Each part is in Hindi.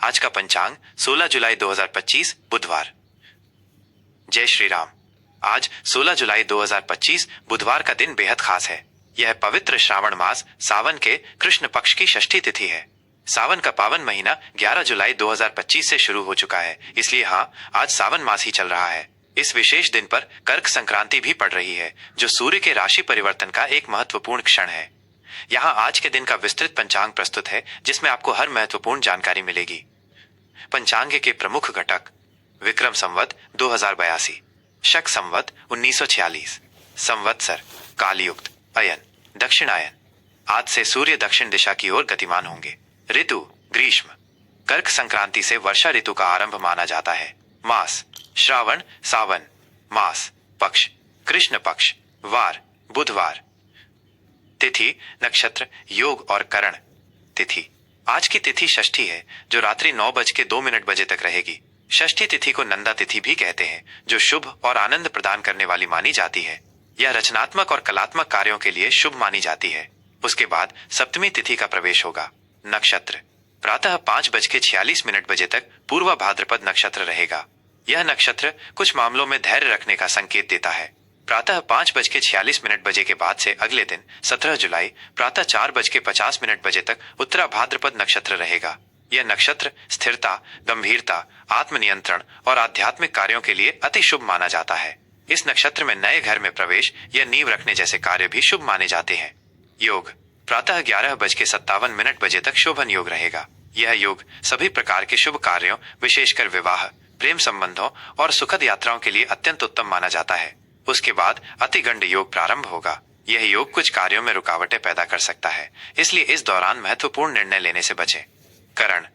आज का पंचांग 16 जुलाई 2025 बुधवार। जय श्री राम। आज 16 जुलाई 2025 बुधवार का दिन बेहद खास है। यह पवित्र श्रावण मास सावन के कृष्ण पक्ष की षष्ठी तिथि है। सावन का पावन महीना 11 जुलाई 2025 से शुरू हो चुका है, इसलिए आज सावन मास ही चल रहा है। इस विशेष दिन पर कर्क संक्रांति भी पड़ रही है, जो सूर्य के राशि परिवर्तन का एक महत्वपूर्ण क्षण है। यहाँ आज के दिन का विस्तृत पंचांग प्रस्तुत है, जिसमें आपको हर महत्वपूर्ण जानकारी मिलेगी। पंचांग के प्रमुख घटक: विक्रम संवत 2082, शक संवत 1946, संवत्सर कालयुक्त, अयन दक्षिणायन। आज से सूर्य दक्षिण दिशा की ओर गतिमान होंगे। ऋतु ग्रीष्म। कर्क संक्रांति से वर्षा ऋतु का आरंभ माना जाता है। मास श्रावण सावन। मास पक्ष कृष्ण पक्ष। वार बुधवार। तिथि नक्षत्र योग और करण। तिथि आज की तिथि षष्ठी है, जो रात्रि 9:02 तक रहेगी। षष्ठी तिथि को नंदा तिथि भी कहते हैं, जो शुभ और आनंद प्रदान करने वाली मानी जाती है। यह रचनात्मक और कलात्मक कार्यों के लिए शुभ मानी जाती है। उसके बाद सप्तमी तिथि का प्रवेश होगा। नक्षत्र प्रातः 5:46 तक पूर्व भाद्रपद नक्षत्र रहेगा। यह नक्षत्र कुछ मामलों में धैर्य रखने का संकेत देता है। प्रातः 5:46 के बाद से अगले दिन 17 जुलाई प्रातः 4:50 तक उत्तरा भाद्रपद नक्षत्र रहेगा। यह नक्षत्र स्थिरता, गंभीरता, आत्मनियंत्रण और आध्यात्मिक कार्यों के लिए अति शुभ माना जाता है। इस नक्षत्र में नए घर में प्रवेश या नींव रखने जैसे कार्य भी शुभ माने जाते हैं। योग प्रातः 11:57 तक शोभन योग रहेगा। यह योग सभी प्रकार के शुभ कार्यों, विशेषकर विवाह, प्रेम संबंधों और सुखद यात्राओं के लिए अत्यंत उत्तम माना जाता है। उसके बाद अतिगंड योग प्रारंभ होगा। यह योग कुछ कार्यों में रुकावटें पैदा कर सकता है, इसलिए इस दौरान महत्वपूर्ण निर्णय लेने से बचें। करण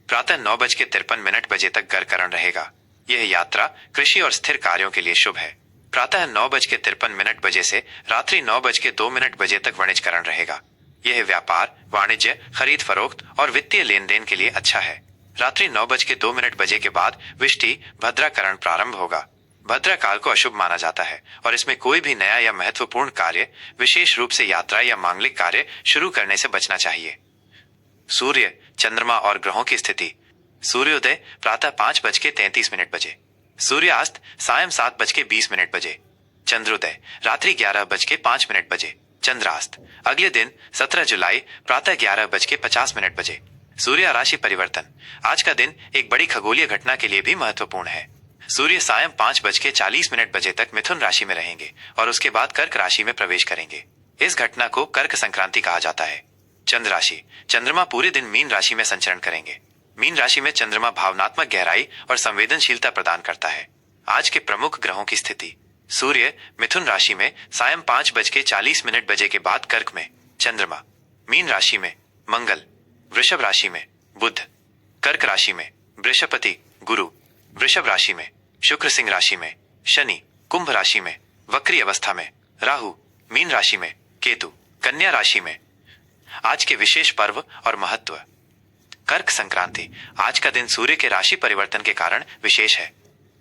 प्रातः 9:53 तक गर करण रहेगा। यह यात्रा, कृषि और स्थिर कार्यों के लिए शुभ है। प्रातः 9:53 से रात्रि 9:02 तक वणिजकरण रहेगा। यह व्यापार, वाणिज्य, खरीद फरोख्त और वित्तीय लेन देन के लिए अच्छा है। रात्रि 9:02 के बाद विष्टि भद्राकरण प्रारंभ होगा। भद्रा काल को अशुभ माना जाता है और इसमें कोई भी नया या महत्वपूर्ण कार्य, विशेष रूप से यात्रा या मांगलिक कार्य शुरू करने से बचना चाहिए। सूर्य, चंद्रमा और ग्रहों की स्थिति: सूर्योदय प्रातः 5:33 सूर्यास्त सायं 7:20 चंद्रोदय रात्रि 11:05 चंद्रास्त अगले दिन 17 जुलाई प्रातः 11:50 सूर्य राशि परिवर्तन: आज का दिन एक बड़ी खगोलीय घटना के लिए भी महत्वपूर्ण है। सूर्य सायं 5:40 तक मिथुन राशि में रहेंगे और उसके बाद कर्क राशि में प्रवेश करेंगे। इस घटना को कर्क संक्रांति कहा जाता है। चंद्र राशि: चंद्रमा पूरे दिन मीन राशि में संचरण करेंगे। मीन राशि में चंद्रमा भावनात्मक गहराई और संवेदनशीलता प्रदान करता है। आज के प्रमुख ग्रहों की स्थिति: सूर्य मिथुन राशि में सायं 5:40 के बाद कर्क में, चंद्रमा मीन राशि में, मंगल वृषभ राशि में, बुध कर्क राशि में, बृहस्पति गुरु वृषभ राशि में, शुक्र सिंह राशि में, शनि कुंभ राशि में, वक्री अवस्था में, राहु मीन राशि में, केतु कन्या राशि में। आज के विशेष पर्व और महत्व: कर्क संक्रांति: आज का दिन सूर्य के राशि परिवर्तन के कारण विशेष है।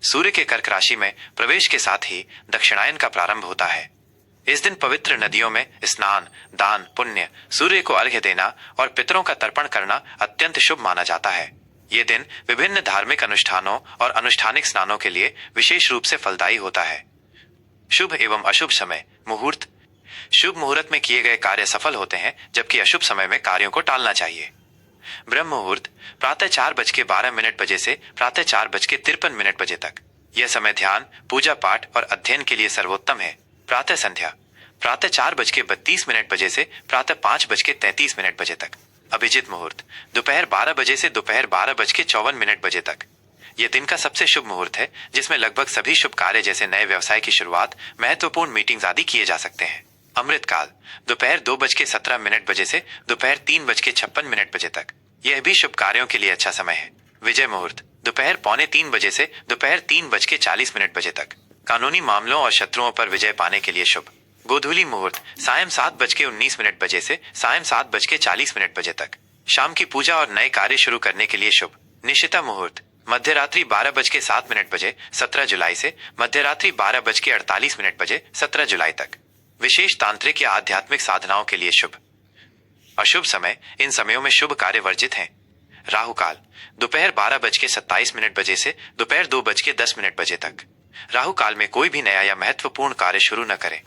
सूर्य के कर्क राशि में प्रवेश के साथ ही दक्षिणायन का प्रारंभ होता है। इस दिन पवित्र नदियों में स्नान, दान, पुण्य, सूर्य को अर्घ्य देना और पितरों का तर्पण करना अत्यंत शुभ माना जाता है। ये दिन विभिन्न धार्मिक अनुष्ठानों और अनुष्ठानिक स्नानों के लिए विशेष रूप से फलदायी होता है। शुभ एवं अशुभ समय मुहूर्त: शुभ मुहूर्त में किए गए कार्य सफल होते हैं, जबकि अशुभ समय में कार्यों को टालना चाहिए। ब्रह्म मुहूर्त प्रातः 4:12 से प्रातः 4:53 तक। यह समय ध्यान, पूजा पाठ और अध्ययन के लिए सर्वोत्तम है। प्रातः संध्या प्रातः 4:32 से प्रातः 5:33 तक। अभिजित मुहूर्त दोपहर 12 से दोपहर 12:54 तक। यह दिन का सबसे शुभ मुहूर्त है, जिसमें लगभग सभी शुभ कार्य जैसे नए व्यवसाय की शुरुआत, महत्वपूर्ण मीटिंग्स आदि किए जा सकते हैं। अमृत काल दोपहर 2:17 से दोपहर 3:56 तक। यह भी शुभ कार्यों के लिए अच्छा समय है। विजय मुहूर्त दोपहर 2:45 से दोपहर 3:40 तक। कानूनी मामलों और शत्रुओं पर विजय पाने के लिए शुभ। गोधूली मुहूर्त सायं 7:19 से सायं 7:40 तक। शाम की पूजा और नए कार्य शुरू करने के लिए शुभ। निशिता मुहूर्त मध्यरात्रि 12:07 17 जुलाई से मध्यरात्रि 12:48 17 जुलाई तक। विशेष तांत्रिक या आध्यात्मिक साधनाओं के लिए शुभ। अशुभ समय: इन समयों में शुभ कार्य वर्जित हैं। राहु काल दोपहर 12:27 बजे से दोपहर 2:10 बजे तक। राहु काल में कोई भी नया या महत्वपूर्ण कार्य शुरू न करें।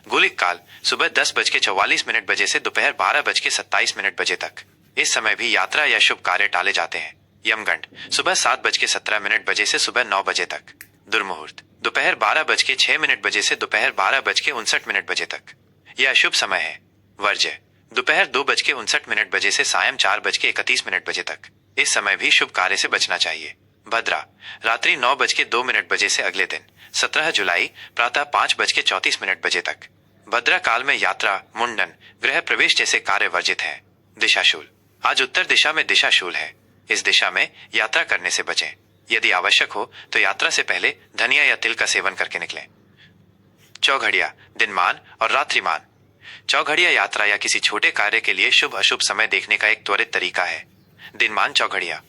गुलिक काल सुबह 10:44 बजे से दोपहर 12:27 बजे तक। इस समय भी यात्रा या शुभ कार्य टाले जाते हैं। यमगंड सुबह 7:17 बजे से सुबह 9 बजे तक। दुर्मुहूर्त दोपहर 12:06 बजे से दोपहर 12:59 बजे तक। यह अशुभ समय है। वर्ज्य दोपहर 2:59 बजे से सायं 4:31 बजे तक। इस समय भी शुभ कार्य से बचना चाहिए। भद्रा रात्रि 9:02 बजे से अगले दिन 17 जुलाई प्रातः 5:34 बजे तक। भद्रा काल में यात्रा, मुंडन, गृह प्रवेश जैसे कार्य वर्जित हैं। दिशाशूल आज उत्तर दिशा में दिशाशूल है। इस दिशा में यात्रा करने से बचें। यदि आवश्यक हो तो यात्रा से पहले धनिया या तिल का सेवन करके निकलें। चौघड़िया दिनमान और रात्रिमान। चौघड़िया यात्रा या किसी छोटे कार्य के लिए शुभ अशुभ समय देखने का एक त्वरित तरीका है। दिनमान चौघड़िया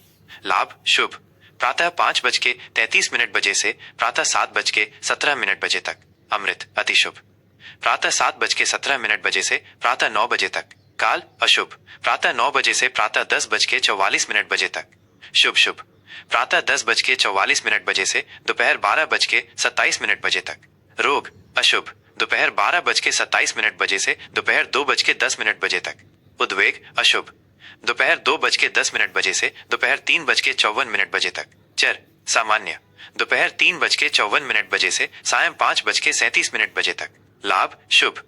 लाभ शुभ प्रातः 5:33 बजे से प्रातः 7:17 बजे तक। अमृत अति शुभ प्रातः 7:17 बजे से प्रातः 9 बजे तक। काल अशुभ प्रातः 9 बजे से प्रातः 10:44 बजे तक। शुभ शुभ प्रातः 10:44 बजे से दोपहर 12:27 बजे तक। रोग अशुभ दोपहर 12:27 बजे से दोपहर 2:10 बजे तक। उद्वेग अशुभ दोपहर 2:10 बजे से दोपहर 3:54 बजे तक। चर सामान्य दोपहर 3:54 बजे से सायं 5:37 बजे तक। लाभ शुभ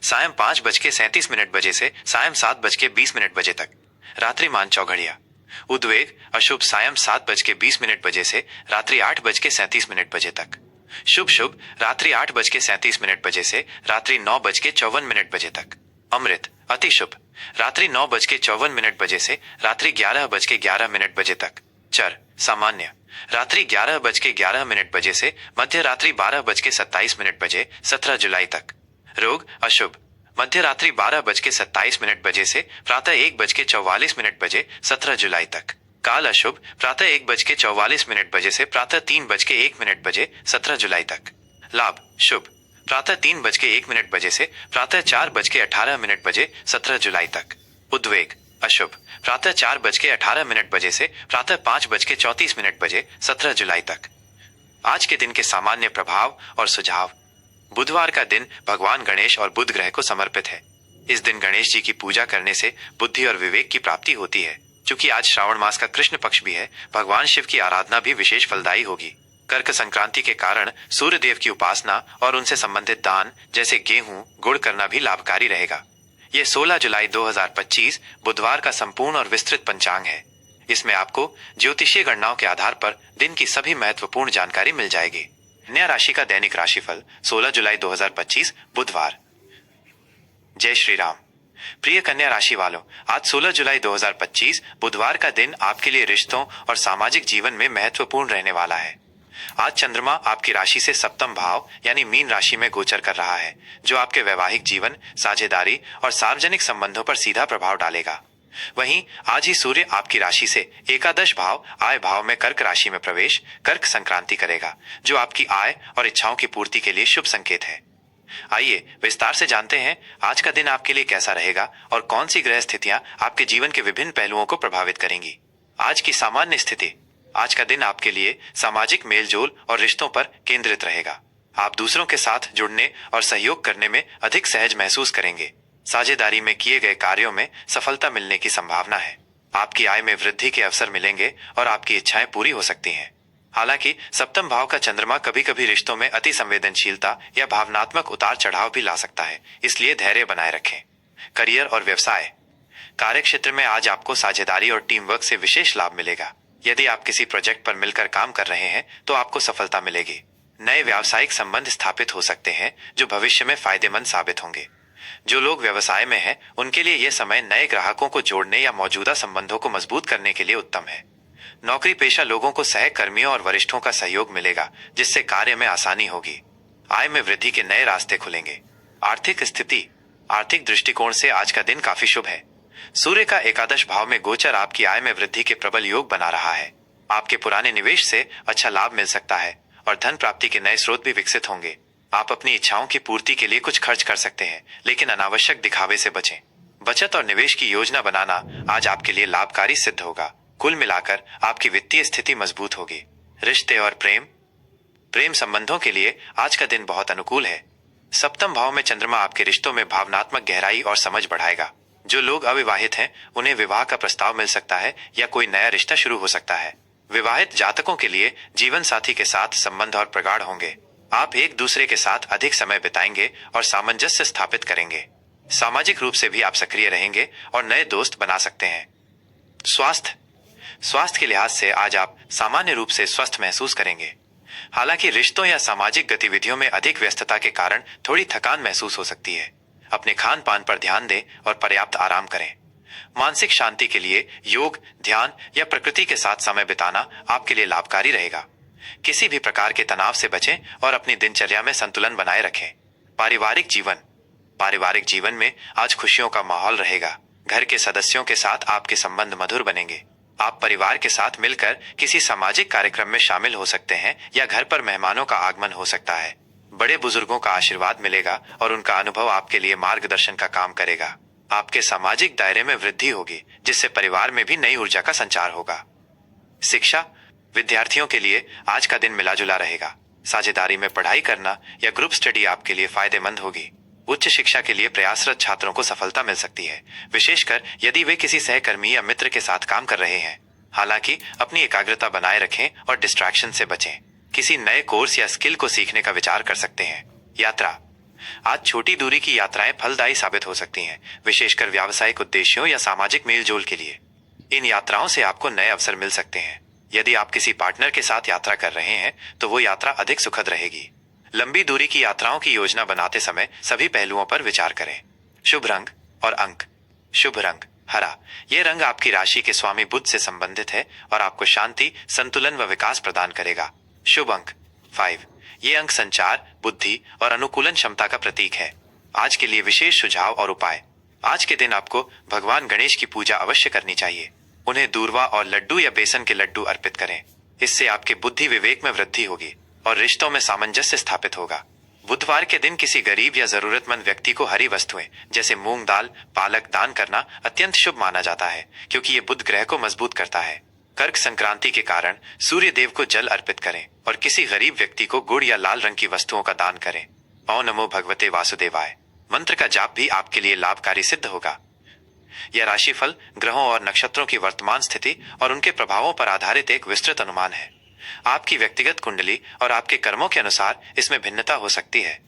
सायं 5:37 बजे से सायं 7:20 बजे तक। रात्रिमान चौघड़िया उद्वेग अशुभ सायं 7:20 बजे से रात्रि 8:37 बजे तक। शुभ शुभ रात्रि 8:37 बजे से रात्रि 9:54 बजे तक। अमृत अति शुभ रात्रि 9:54 बजे से रात्रि 11:11 बजे तक। चर सामान्य रात्रि 11:11 बजे से मध्य रात्रि 12:27 बजे 17 जुलाई तक। रोग अशुभ मध्य रात्रि 12:27 बजे से प्रातः 1:44 बजे 17 जुलाई तक। काल अशुभ प्रातः 1:44 बजे से प्रातः 3:01 बजे 17 जुलाई तक। लाभ शुभ प्रातः 3:01 बजे से प्रातः 4:18 बजे 17 जुलाई तक। उद्वेग अशुभ प्रातः 4:18 बजे से प्रातः 5:34 बजे 17 जुलाई तक। आज के दिन के सामान्य प्रभाव और सुझाव। बुधवार का दिन भगवान गणेश और बुध ग्रह को समर्पित है। इस दिन गणेश जी की पूजा करने से बुद्धि और विवेक की प्राप्ति होती है। चूंकि आज श्रावण मास का कृष्ण पक्ष भी है, भगवान शिव की आराधना भी विशेष फलदायी होगी। कर्क संक्रांति के कारण सूर्य देव की उपासना और उनसे संबंधित दान जैसे गेहूं, गुड़ करना भी लाभकारी रहेगा। ये 16 जुलाई 2025 बुधवार का संपूर्ण और विस्तृत पंचांग है। इसमें आपको ज्योतिषीय गणनाओं के आधार पर दिन की सभी महत्वपूर्ण जानकारी मिल जाएगी। कन्या राशि का दैनिक राशिफल 16 जुलाई 2025 बुधवार। जय श्री राम। प्रिय कन्या राशि वालों, आज 16 जुलाई 2025 बुधवार का दिन आपके लिए रिश्तों और सामाजिक जीवन में महत्वपूर्ण रहने वाला है। आज चंद्रमा आपकी राशि से सप्तम भाव यानी मीन राशि में गोचर कर रहा है, जो आपके वैवाहिक जीवन, साझेदारी और सार्वजनिक संबंधों पर सीधा प्रभाव डालेगा। वहीं आज ही सूर्य आपकी राशि से एकादश भाव आय भाव में कर्क राशि में प्रवेश कर्क संक्रांति करेगा, जो आपकी आय और इच्छाओं की पूर्ति के लिए शुभ संकेत है। आइए विस्तार से जानते हैं आज का दिन आपके लिए कैसा रहेगा और कौन सी ग्रह स्थितियां आपके जीवन के विभिन्न पहलुओं को प्रभावित करेंगी। आज की सामान्य स्थिति। आज का दिन आपके लिए सामाजिक मेलजोल और रिश्तों पर केंद्रित रहेगा। आप दूसरों के साथ जुड़ने और सहयोग करने में अधिक सहज महसूस करेंगे। साझेदारी में किए गए कार्यों में सफलता मिलने की संभावना है। आपकी आय में वृद्धि के अवसर मिलेंगे और आपकी इच्छाएं पूरी हो सकती हैं। हालांकि सप्तम भाव का चंद्रमा कभी कभी रिश्तों में अति संवेदनशीलता या भावनात्मक उतार चढ़ाव भी ला सकता है, इसलिए धैर्य बनाए रखें। करियर और व्यवसाय। कार्य क्षेत्र में आज आपको साझेदारी और टीम वर्क से विशेष लाभ मिलेगा। यदि आप किसी प्रोजेक्ट पर मिलकर काम कर रहे हैं तो आपको सफलता मिलेगी। नए व्यावसायिक संबंध स्थापित हो सकते हैं जो भविष्य में फायदेमंद साबित होंगे। जो लोग व्यवसाय में हैं, उनके लिए यह समय नए ग्राहकों को जोड़ने या मौजूदा संबंधों को मजबूत करने के लिए उत्तम है। नौकरी पेशा लोगों को सहकर्मियों और वरिष्ठों का सहयोग मिलेगा, जिससे कार्य में आसानी होगी। आय में वृद्धि के नए रास्ते खुलेंगे। आर्थिक स्थिति। आर्थिक दृष्टिकोण से आज का दिन काफी शुभ है। सूर्य का एकादश भाव में गोचर आपकी आय में वृद्धि के प्रबल योग बना रहा है। आपके पुराने निवेश से अच्छा लाभ मिल सकता है और धन प्राप्ति के नए स्रोत भी विकसित होंगे। आप अपनी इच्छाओं की पूर्ति के लिए कुछ खर्च कर सकते हैं, लेकिन अनावश्यक दिखावे से बचें। बचत और निवेश की योजना बनाना आज आपके लिए लाभकारी सिद्ध होगा। कुल मिलाकर आपकी वित्तीय स्थिति मजबूत होगी। रिश्ते और प्रेम प्रेम संबंधों के लिए आज का दिन बहुत अनुकूल है। सप्तम भाव में चंद्रमा आपके रिश्तों में भावनात्मक गहराई और समझ बढ़ाएगा। जो लोग अविवाहित हैं उन्हें विवाह का प्रस्ताव मिल सकता है या कोई नया रिश्ता शुरू हो सकता है। विवाहित जातकों के लिए जीवन साथी के साथ संबंध और प्रगाढ़ होंगे। आप एक दूसरे के साथ अधिक समय बिताएंगे और सामंजस्य स्थापित करेंगे। सामाजिक रूप से भी आप सक्रिय रहेंगे और नए दोस्त बना सकते हैं। स्वास्थ्य स्वास्थ्य के लिहाज से आज आप सामान्य रूप से स्वस्थ महसूस करेंगे। हालांकि रिश्तों या सामाजिक गतिविधियों में अधिक व्यस्तता के कारण थोड़ी थकान महसूस हो सकती है। अपने खान पान पर ध्यान दें और पर्याप्त आराम करें। मानसिक शांति के लिए योग, ध्यान या प्रकृति के साथ समय बिताना आपके लिए लाभकारी रहेगा। किसी भी प्रकार के तनाव से बचें और अपनी दिनचर्या में संतुलन बनाए रखें। पारिवारिक जीवन में आज खुशियों का माहौल रहेगा। घर के सदस्यों के साथ आपके संबंध मधुर बनेंगे। आप परिवार के साथ मिलकर किसी सामाजिक कार्यक्रम में शामिल हो सकते हैं या घर पर मेहमानों का आगमन हो सकता है। बड़े बुजुर्गों का आशीर्वाद मिलेगा और उनका अनुभव आपके लिए मार्गदर्शन का काम करेगा। आपके सामाजिक दायरे में वृद्धि होगी, जिससे परिवार में भी नई ऊर्जा का संचार होगा। शिक्षा विद्यार्थियों के लिए आज का दिन मिला जुला रहेगा। साझेदारी में पढ़ाई करना या ग्रुप स्टडी आपके लिए फायदेमंद होगी। उच्च शिक्षा के लिए प्रयासरत छात्रों को सफलता मिल सकती है, विशेषकर यदि वे किसी सहकर्मी या मित्र के साथ काम कर रहे हैं। हालांकि अपनी एकाग्रता बनाए रखें और डिस्ट्रैक्शन से बचें। किसी नए कोर्स या स्किल को सीखने का विचार कर सकते हैं। यात्रा आज छोटी दूरी की यात्राएं फलदायी साबित हो सकती हैं, विशेषकर व्यावसायिक उद्देश्यों या सामाजिक मेलजोल के लिए। इन यात्राओं से आपको नए अवसर मिल सकते हैं। यदि आप किसी पार्टनर के साथ यात्रा कर रहे हैं तो वो यात्रा अधिक सुखद रहेगी। लंबी दूरी की यात्राओं की योजना बनाते समय सभी पहलुओं पर विचार करें। शुभ रंग और अंक। शुभ रंग हरा। यह रंग आपकी राशि के स्वामी बुध से संबंधित है और आपको शांति, संतुलन व विकास प्रदान करेगा। शुभ अंक 5। ये अंक संचार, बुद्धि और अनुकूलन क्षमता का प्रतीक है। आज के लिए विशेष सुझाव और उपाय। आज के दिन आपको भगवान गणेश की पूजा अवश्य करनी चाहिए। उन्हें दूर्वा और लड्डू या बेसन के लड्डू अर्पित करें। इससे आपके बुद्धि विवेक में वृद्धि होगी और रिश्तों में सामंजस्य स्थापित होगा। बुधवार के दिन किसी गरीब या जरूरतमंद व्यक्ति को हरी वस्तुएं जैसे मूंग दाल, पालक दान करना अत्यंत शुभ माना जाता है, क्योंकि ये बुध ग्रह को मजबूत करता है। कर्क संक्रांति के कारण सूर्य देव को जल अर्पित करें और किसी गरीब व्यक्ति को गुड़ या लाल रंग की वस्तुओं का दान करें। ओम नमो भगवते वासुदेवाय मंत्र का जाप भी आपके लिए लाभकारी सिद्ध होगा। यह राशिफल ग्रहों और नक्षत्रों की वर्तमान स्थिति और उनके प्रभावों पर आधारित एक विस्तृत अनुमान है। आपकी व्यक्तिगत कुंडली और आपके कर्मों के अनुसार इसमें भिन्नता हो सकती है।